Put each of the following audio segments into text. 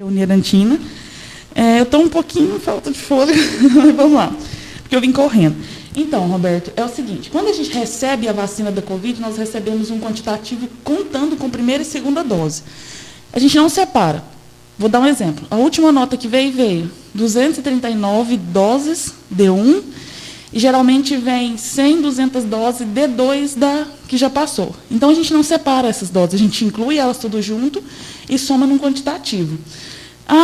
Unirantina. Eu estou um pouquinho falta de fôlego, mas vamos lá, porque eu vim correndo. Então, Roberto, é o seguinte, quando a gente recebe a vacina da Covid, nós recebemos um quantitativo contando com primeira e segunda dose. A gente não separa. Vou dar um exemplo. A última nota que veio 239 doses D1, e geralmente vem 100, 200 doses D2 que já passou. Então, a gente não separa essas doses, a gente inclui elas tudo junto e soma num quantitativo.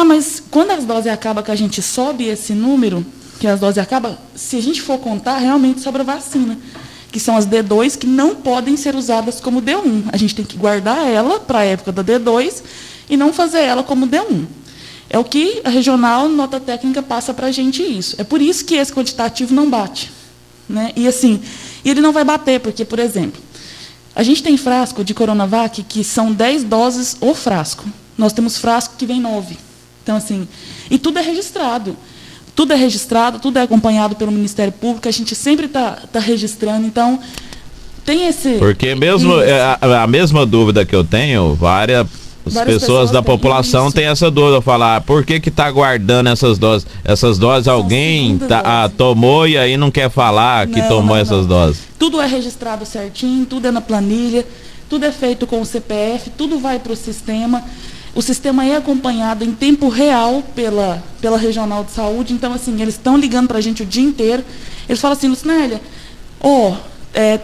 Mas quando as doses acabam, que a gente sobe esse número, que as doses acabam, se a gente for contar, realmente sobra vacina, que são as D2, que não podem ser usadas como D1. A gente tem que guardar ela para a época da D2 e não fazer ela como D1. É o que a regional, nota técnica, passa para a gente isso. É por isso que esse quantitativo não bate. Né? E assim, ele não vai bater, porque, por exemplo, a gente tem frasco de Coronavac que são 10 doses o frasco. Nós temos frasco que vem 9. Então, assim, e tudo é registrado. Tudo é registrado, tudo é acompanhado pelo Ministério Público, a gente sempre está registrando, então tem esse... Porque mesmo a mesma dúvida que eu tenho, várias pessoas da população têm essa dúvida, falar, por que está guardando essas doses? Essas doses alguém tomou e aí não quer falar que tomou essas doses. Tudo é registrado certinho, tudo é na planilha, tudo é feito com o CPF, tudo vai para o sistema. O sistema é acompanhado em tempo real pela Regional de Saúde. Então, assim, eles estão ligando para a gente o dia inteiro. Eles falam assim, Lucinélia,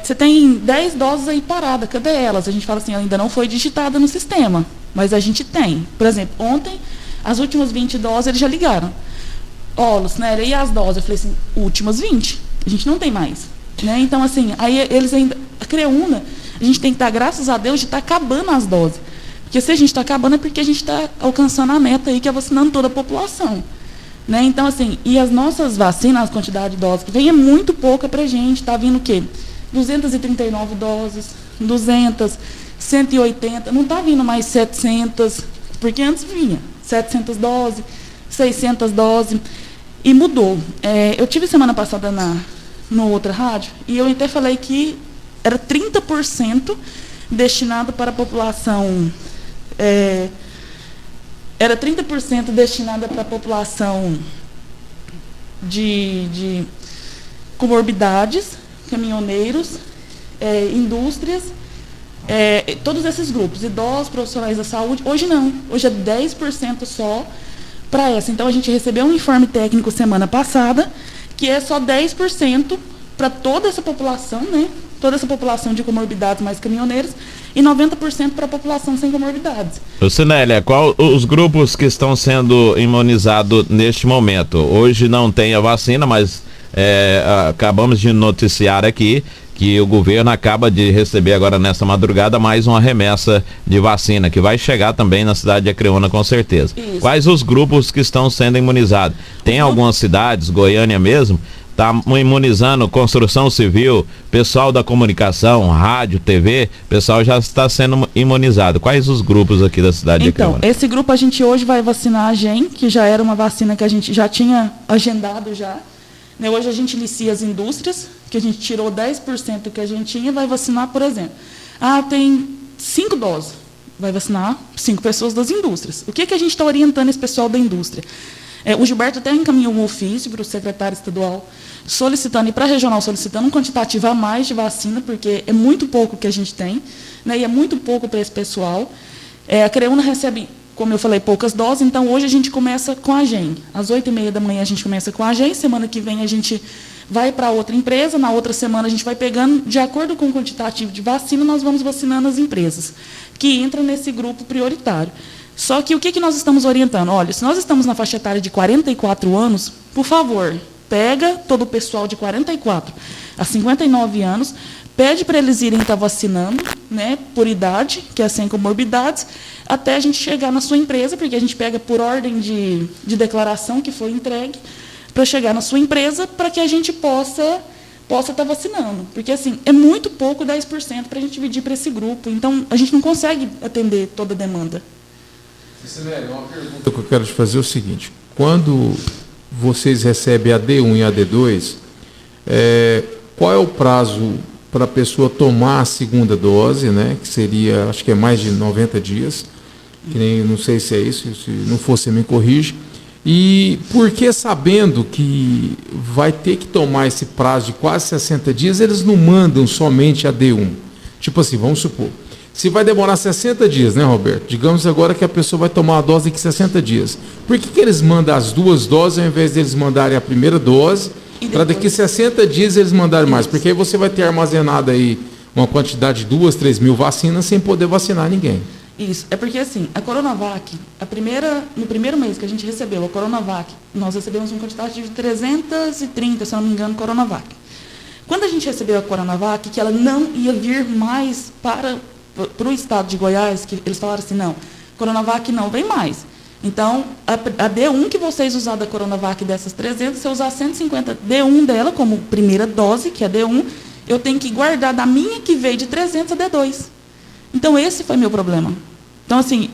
você tem 10 doses aí parada, cadê elas? A gente fala assim, ela ainda não foi digitada no sistema, mas a gente tem. Por exemplo, ontem, as últimas 20 doses, eles já ligaram. Lucinélia, e as doses? Eu falei assim, últimas 20. A gente não tem mais. Né? Então, assim, aí eles ainda... A CREUNA, a gente tem que estar, graças a Deus, de estar acabando as doses. Porque se a gente está acabando é porque a gente está alcançando a meta aí, que é vacinando toda a população. Né? Então, assim, e as nossas vacinas, a quantidade de doses que vem é muito pouca para a gente. Está vindo o quê? 239 doses, 200, 180, não está vindo mais 700, porque antes vinha 700 doses, 600 doses, e mudou. Eu tive semana passada no outra rádio, e eu até falei que era 30% destinado para a população... era 30% destinada para a população de comorbidades, caminhoneiros, indústrias, todos esses grupos, idosos, profissionais da saúde. Hoje não, hoje é 10% só para essa. Então, a gente recebeu um informe técnico semana passada, que é só 10% para toda essa população, né? Toda essa população de comorbidades mais caminhoneiros, e 90% para a população sem comorbidades. Lucinélia, qual os grupos que estão sendo imunizados neste momento? Hoje não tem a vacina, mas acabamos de noticiar aqui que o governo acaba de receber agora nessa madrugada mais uma remessa de vacina, que vai chegar também na cidade de Acreúna com certeza. Isso. Quais os grupos que estão sendo imunizados? Tem algumas cidades, Goiânia mesmo, está imunizando construção civil, pessoal da comunicação, rádio, TV, pessoal já está sendo imunizado. Quais os grupos aqui da cidade de Acreúna? Então, esse grupo a gente hoje vai vacinar a GEM, que já era uma vacina que a gente já tinha agendado já. Né? Hoje a gente inicia as indústrias, que a gente tirou 10% que a gente tinha, vai vacinar, por exemplo. Tem 5 doses, vai vacinar 5 pessoas das indústrias. O que a gente está orientando esse pessoal da indústria? O Gilberto até encaminhou um ofício para o secretário estadual solicitando, e para a regional solicitando um quantitativo a mais de vacina, porque é muito pouco que a gente tem, né, e é muito pouco para esse pessoal. A CREUNA recebe, como eu falei, poucas doses, então hoje a gente começa com a GEM. Às 8h30 da manhã a gente começa com a GEM, semana que vem a gente vai para outra empresa, na outra semana a gente vai pegando, de acordo com o quantitativo de vacina, nós vamos vacinando as empresas, que entram nesse grupo prioritário. Só que o que nós estamos orientando? Olha, se nós estamos na faixa etária de 44 anos, por favor, pega todo o pessoal de 44 a 59 anos, pede para eles irem estar vacinando, né, por idade, que é sem comorbidades, até a gente chegar na sua empresa, porque a gente pega por ordem de declaração que foi entregue, para chegar na sua empresa, para que a gente possa estar vacinando. Porque, assim, é muito pouco, 10%, para a gente dividir para esse grupo. Então, a gente não consegue atender toda a demanda. Uma pergunta que eu quero te fazer é o seguinte: quando vocês recebem a D1 e a D2, qual é o prazo para a pessoa tomar a segunda dose, né, que seria, acho que é mais de 90 dias, que nem, não sei se é isso, se não for você me corrige. E por que, sabendo que vai ter que tomar esse prazo de quase 60 dias, eles não mandam somente a D1? Tipo assim, vamos supor, se vai demorar 60 dias, né, Roberto? Digamos agora que a pessoa vai tomar a dose daqui 60 dias. Por que eles mandam as duas doses ao invés deles mandarem a primeira dose, para daqui 60 dias eles mandarem mais? Porque aí você vai ter armazenado aí uma quantidade de 2, 3 mil vacinas sem poder vacinar ninguém. Isso, é porque assim, a Coronavac, no primeiro mês que a gente recebeu a Coronavac, nós recebemos uma quantidade de 330, se não me engano, Coronavac. Quando a gente recebeu a Coronavac, que ela não ia vir mais para o estado de Goiás, que eles falaram assim, não, Coronavac não vem mais. Então, a D1 que vocês usar da Coronavac dessas 300, se eu usar 150 D1 dela como primeira dose, que é D1, eu tenho que guardar da minha que veio de 300 a D2. Então, esse foi meu problema. Então, assim,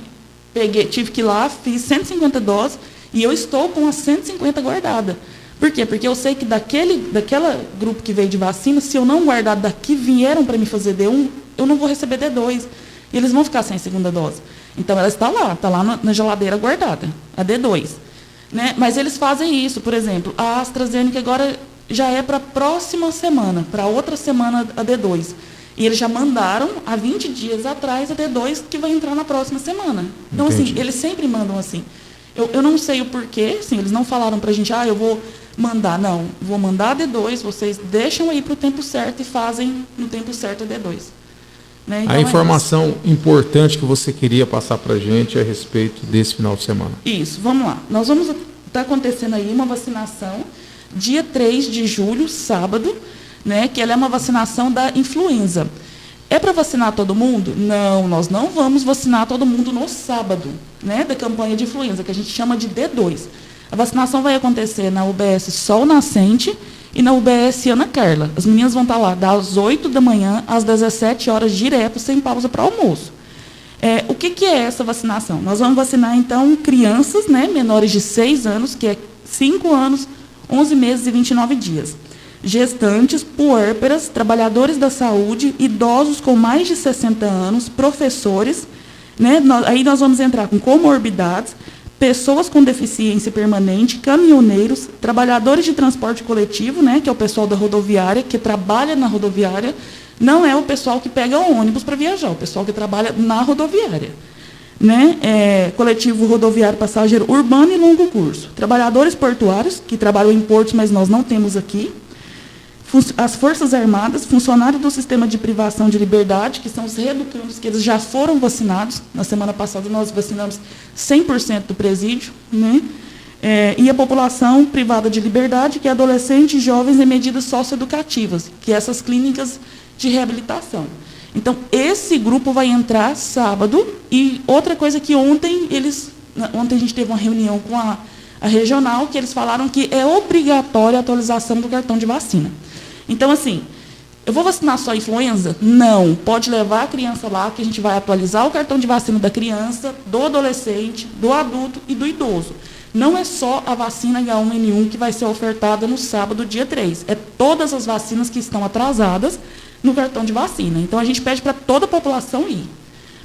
tive que ir lá, fiz 150 doses e eu estou com as 150 guardadas. Por quê? Porque eu sei que daquela grupo que veio de vacina, se eu não guardar daqui vieram para me fazer D1, eu não vou receber D2. E eles vão ficar sem a segunda dose. Então, ela está lá na geladeira guardada, a D2. Né? Mas eles fazem isso, por exemplo, a AstraZeneca agora já é para a próxima semana, para outra semana a D2. E eles já mandaram, há 20 dias atrás, a D2 que vai entrar na próxima semana. Então, Entendi. assim, eles sempre mandam assim. Eu não sei o porquê, assim, eles não falaram para a gente, eu vou mandar. Não, vou mandar a D2, vocês deixam aí para o tempo certo e fazem no tempo certo a D2. Né? Então, a informação importante que você queria passar para a gente a respeito desse final de semana. Isso, vamos lá. Nós vamos estar acontecendo aí uma vacinação dia 3 de julho, sábado, né, que ela é uma vacinação da influenza. É para vacinar todo mundo? Não, nós não vamos vacinar todo mundo no sábado, né, da campanha de influenza, que a gente chama de D2. A vacinação vai acontecer na UBS Sol Nascente e na UBS Ana Carla. As meninas vão estar lá das 8 da manhã às 17 horas, direto, sem pausa para almoço. O que é essa vacinação? Nós vamos vacinar, então, crianças, né, menores de 6 anos, que é 5 anos, 11 meses e 29 dias. Gestantes, puérperas, trabalhadores da saúde, idosos com mais de 60 anos, professores, né? Aí nós vamos entrar com comorbidades, pessoas com deficiência permanente, caminhoneiros, trabalhadores de transporte coletivo, né? Que é o pessoal da rodoviária, que trabalha na rodoviária, não é o pessoal que pega o ônibus para viajar, o pessoal que trabalha na rodoviária. Né? Coletivo rodoviário passageiro urbano e longo curso. Trabalhadores portuários, que trabalham em portos, mas nós não temos aqui. As Forças Armadas, funcionários do sistema de privação de liberdade, que são os reeducandos, que eles já foram vacinados. Na semana passada, nós vacinamos 100% do presídio. Né? E a população privada de liberdade, que é adolescentes, jovens e medidas socioeducativas, que é essas clínicas de reabilitação. Então, esse grupo vai entrar sábado. E outra coisa que ontem a gente teve uma reunião com a regional, que eles falaram que é obrigatória a atualização do cartão de vacina. Então, assim, eu vou vacinar só a influenza? Não. Pode levar a criança lá, que a gente vai atualizar o cartão de vacina da criança, do adolescente, do adulto e do idoso. Não é só a vacina H1N1 que vai ser ofertada no sábado, dia 3. É todas as vacinas que estão atrasadas no cartão de vacina. Então, a gente pede para toda a população ir.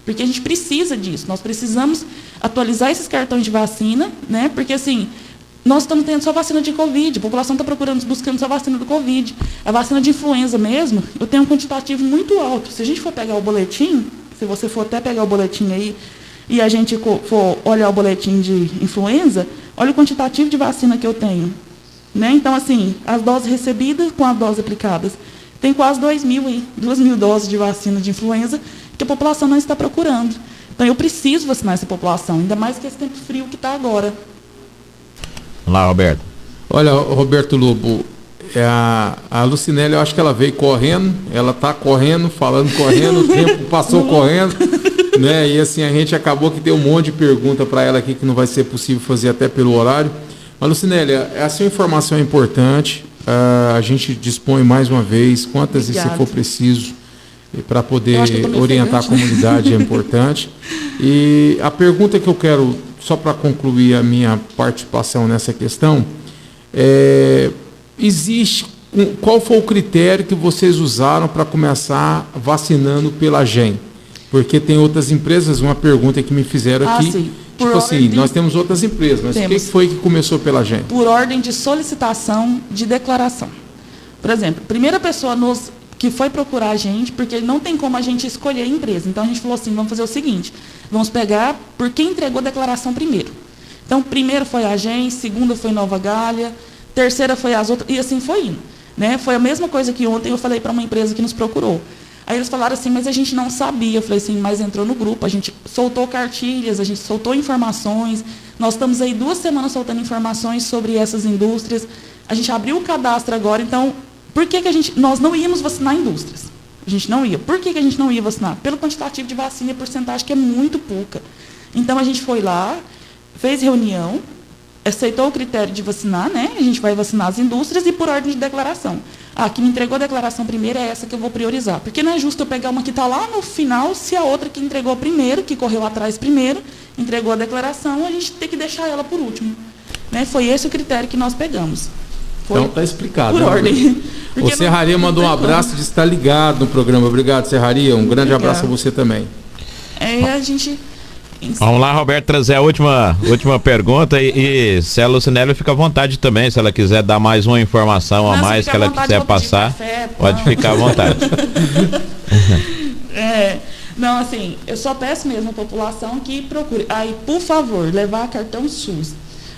Porque a gente precisa disso. Nós precisamos atualizar esses cartões de vacina, né? Porque, assim, nós estamos tendo só vacina de Covid, a população está buscando só vacina do Covid. A vacina de influenza mesmo, eu tenho um quantitativo muito alto. Se a gente for pegar o boletim, se você for até pegar o boletim aí, e a gente for olhar o boletim de influenza, olha o quantitativo de vacina que eu tenho. Né? Então, assim, as doses recebidas com as doses aplicadas. Tem quase 2.000 doses de vacina de influenza que a população não está procurando. Então, eu preciso vacinar essa população, ainda mais que esse tempo frio que está agora. Vamos lá, Roberto. Olha, Roberto Lobo, a Lucinelli, eu acho que ela veio correndo, ela está correndo, falando correndo, o tempo passou correndo, né? E assim, a gente acabou que tem um monte de pergunta para ela aqui que não vai ser possível fazer até pelo horário. Mas, Lucinelli, essa informação é importante. A gente dispõe mais uma vez, quantas vezes se for preciso, para poder orientar a comunidade é importante. E a pergunta que eu quero, só para concluir a minha participação nessa questão, qual foi o critério que vocês usaram para começar vacinando pela GEM? Porque tem outras empresas, uma pergunta que me fizeram aqui. Sim. Tipo assim, nós temos outras empresas, mas o que foi que começou pela gente? Por ordem de solicitação de declaração. Por exemplo, primeira pessoa que foi procurar a gente, porque não tem como a gente escolher a empresa. Então a gente falou assim, vamos fazer o seguinte, vamos pegar por quem entregou a declaração primeiro. Então, primeiro foi a gente, segunda foi Nova Galha, terceira foi as outras, e assim foi indo. Né? Foi a mesma coisa que ontem eu falei para uma empresa que nos procurou. Aí eles falaram assim, mas a gente não sabia. Eu falei assim, mas entrou no grupo, a gente soltou cartilhas, a gente soltou informações, nós estamos aí 2 semanas soltando informações sobre essas indústrias, a gente abriu o cadastro agora, então, por que nós não íamos vacinar indústrias? A gente não ia. Por que a gente não ia vacinar? Pelo quantitativo de vacina e a porcentagem que é muito pouca. Então, a gente foi lá, fez reunião, aceitou o critério de vacinar, né? A gente vai vacinar as indústrias e por ordem de declaração. Que me entregou a declaração primeiro é essa que eu vou priorizar. Porque não é justo eu pegar uma que está lá no final, se a outra que entregou primeiro, que correu atrás primeiro, entregou a declaração, a gente tem que deixar ela por último. Né? Foi esse o critério que nós pegamos. Então está explicado. Por ordem. O Serraria mandou um abraço, disse que está ligado no programa. Obrigado, Serraria. Um grande abraço a você também. A gente... Vamos lá, Roberto, trazer a última pergunta e se a Lucinelli fica à vontade também, se ela quiser dar mais uma informação a mais que ela quiser passar, pode ficar à vontade. Não, assim, eu só peço mesmo à população que procure. Aí, por favor, levar cartão SUS.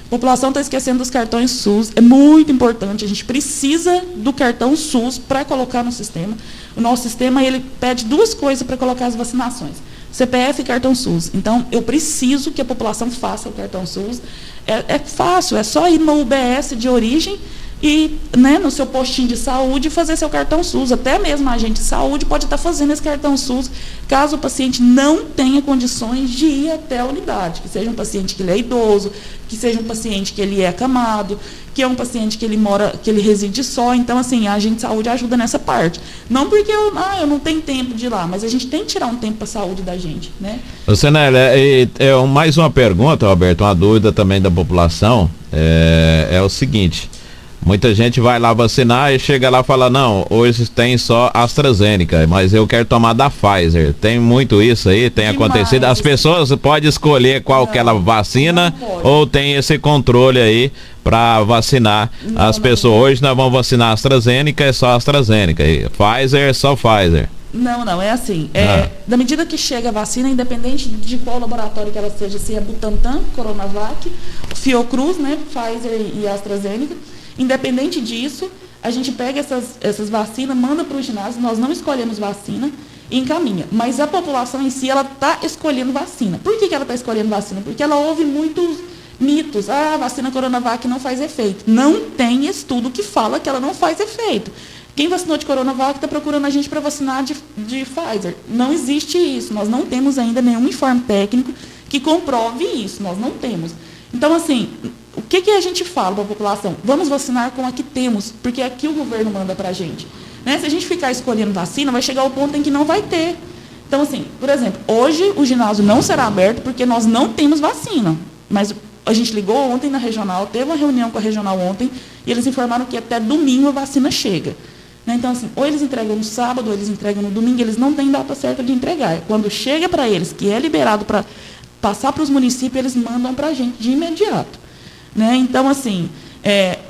A população está esquecendo dos cartões SUS, é muito importante, a gente precisa do cartão SUS para colocar no sistema. O nosso sistema, ele pede 2 coisas para colocar as vacinações. CPF e cartão SUS. Então, eu preciso que a população faça o cartão SUS. É fácil, é só ir no UBS de origem e, né, no seu postinho de saúde fazer seu cartão SUS. Até mesmo a agente de saúde pode estar fazendo esse cartão SUS, caso o paciente não tenha condições de ir até a unidade, que seja um paciente que ele é idoso, que seja um paciente que ele é acamado, que é um paciente que ele reside só. Então, assim, a agente de saúde ajuda nessa parte. Não porque eu não tenho tempo de ir lá, mas a gente tem que tirar um tempo para a saúde da gente, né? Lucinelli, mais uma pergunta, Roberto, uma dúvida também da população, é o seguinte, muita gente vai lá vacinar e chega lá e fala, não, hoje tem só AstraZeneca, mas eu quero tomar da Pfizer. Tem muito isso aí? Tem acontecido? As pessoas podem escolher qual que ela vacina ou tem esse controle aí para vacinar as pessoas? Hoje nós vamos vacinar AstraZeneca, é só AstraZeneca. E Pfizer é só Pfizer. Não, é assim. Da medida que chega a vacina, independente de qual laboratório que ela seja, se é Butantan, Coronavac, Fiocruz, né, Pfizer e AstraZeneca, independente disso, a gente pega essas vacinas, manda para o ginásio, nós não escolhemos vacina e encaminha. Mas a população em si, ela está escolhendo vacina. Por que ela está escolhendo vacina? Porque ela ouve muitos mitos. A vacina Coronavac não faz efeito. Não tem estudo que fala que ela não faz efeito. Quem vacinou de Coronavac está procurando a gente para vacinar de Pfizer. Não existe isso. Nós não temos ainda nenhum informe técnico que comprove isso. Nós não temos. Então, assim, o que a gente fala para a população? Vamos vacinar com a que temos, porque é aqui o governo manda para a gente. Né? Se a gente ficar escolhendo vacina, vai chegar ao ponto em que não vai ter. Então, assim, por exemplo, hoje o ginásio não será aberto porque nós não temos vacina. Mas a gente ligou ontem na regional, teve uma reunião com a regional ontem, e eles informaram que até domingo a vacina chega. Né? Então, assim, ou eles entregam no sábado, ou eles entregam no domingo, eles não têm data certa de entregar. Quando chega para eles, que é liberado para passar para os municípios, eles mandam para a gente de imediato. Né? Então, assim,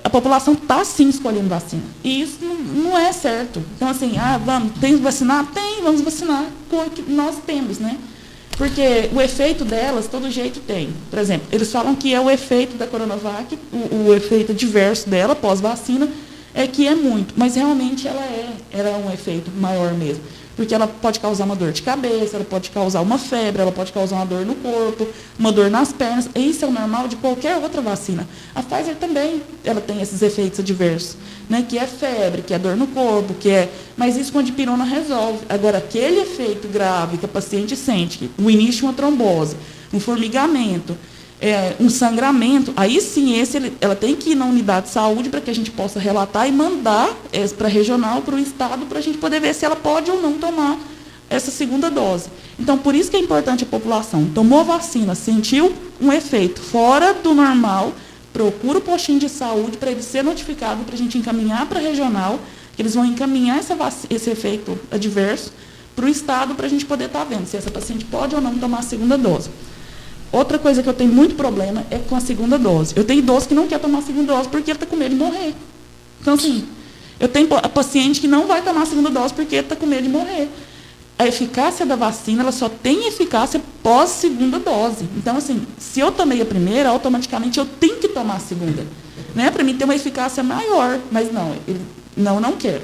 a população está sim escolhendo vacina. E isso não é certo. Então, assim, tem que vacinar? Tem, vamos vacinar com o que nós temos, né? Porque o efeito delas, todo jeito tem. Por exemplo, eles falam que é o efeito da Coronavac, o efeito adverso dela, pós-vacina, é que é muito. Mas realmente ela é um efeito maior mesmo. Porque ela pode causar uma dor de cabeça, ela pode causar uma febre, ela pode causar uma dor no corpo, uma dor nas pernas. Isso é o normal de qualquer outra vacina. A Pfizer também ela tem esses efeitos adversos, né? Que é febre, que é dor no corpo, mas isso com a dipirona resolve. Agora, aquele efeito grave que a paciente sente, o início de uma trombose, um formigamento, um sangramento, aí sim ela tem que ir na unidade de saúde para que a gente possa relatar e mandar para a regional, para o estado, para a gente poder ver se ela pode ou não tomar essa segunda dose. Então, por isso que é importante a população. Tomou a vacina, sentiu um efeito fora do normal, procura o postinho de saúde para ele ser notificado, para a gente encaminhar para a regional, que eles vão encaminhar esse efeito adverso para o Estado para a gente poder estar vendo se essa paciente pode ou não tomar a segunda dose. Outra coisa que eu tenho muito problema é com a segunda dose. Eu tenho idoso que não quer tomar a segunda dose porque ele está com medo de morrer. Então, assim, eu tenho a paciente que não vai tomar a segunda dose porque está com medo de morrer. A eficácia da vacina, ela só tem eficácia pós segunda dose. Então, assim, se eu tomei a primeira, automaticamente eu tenho que tomar a segunda. Né? Para mim ter uma eficácia maior. Mas não quero.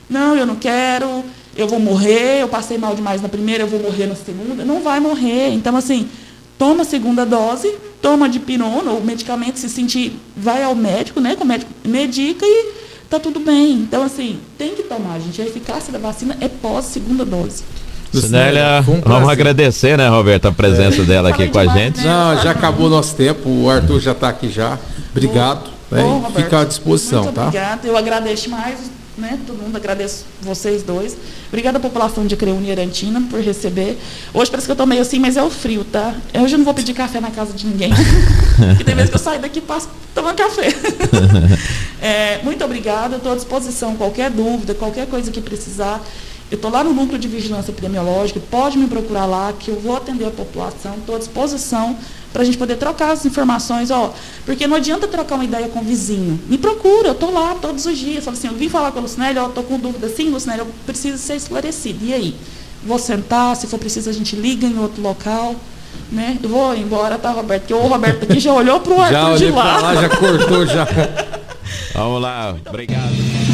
Não, eu não quero, eu vou morrer, eu passei mal demais na primeira, eu vou morrer na segunda. Não vai morrer. Então, assim, toma a segunda dose, toma dipirona ou medicamento, se sentir, vai ao médico, né? Que o médico medica e tá tudo bem. Então, assim, tem que tomar, gente. A eficácia da vacina é pós segunda dose. Lucinélia, vamos agradecer, né, Roberto, a presença dela aqui com a gente. Não, já acabou o nosso tempo, o Arthur já está aqui já. Obrigado. Roberto, fica à disposição, muito tá? Obrigada. Eu agradeço mais, né? Todo mundo, agradeço vocês dois. Obrigada à população de Acreúna e Arantina por receber. Hoje parece que eu tô meio assim, mas é o frio, tá? Hoje eu não vou pedir café na casa de ninguém. Porque tem vezes que eu saio daqui e passo tomando café. Muito obrigada, estou à disposição. Qualquer dúvida, qualquer coisa que precisar. Eu estou lá no Núcleo de Vigilância Epidemiológica, pode me procurar lá, que eu vou atender a população, estou à disposição para a gente poder trocar as informações, porque não adianta trocar uma ideia com o vizinho. Me procura, eu estou lá todos os dias. Falo assim, eu vim falar com a Lucinélia, estou com dúvida assim, Lucinélia, eu preciso ser esclarecido. E aí? Vou sentar, se for preciso a gente liga em outro local, né? Eu vou embora, tá, Roberto? Porque o Roberto aqui já olhou para o Arthur de lá. Já olhei para lá, já cortou, já. Vamos lá, obrigado.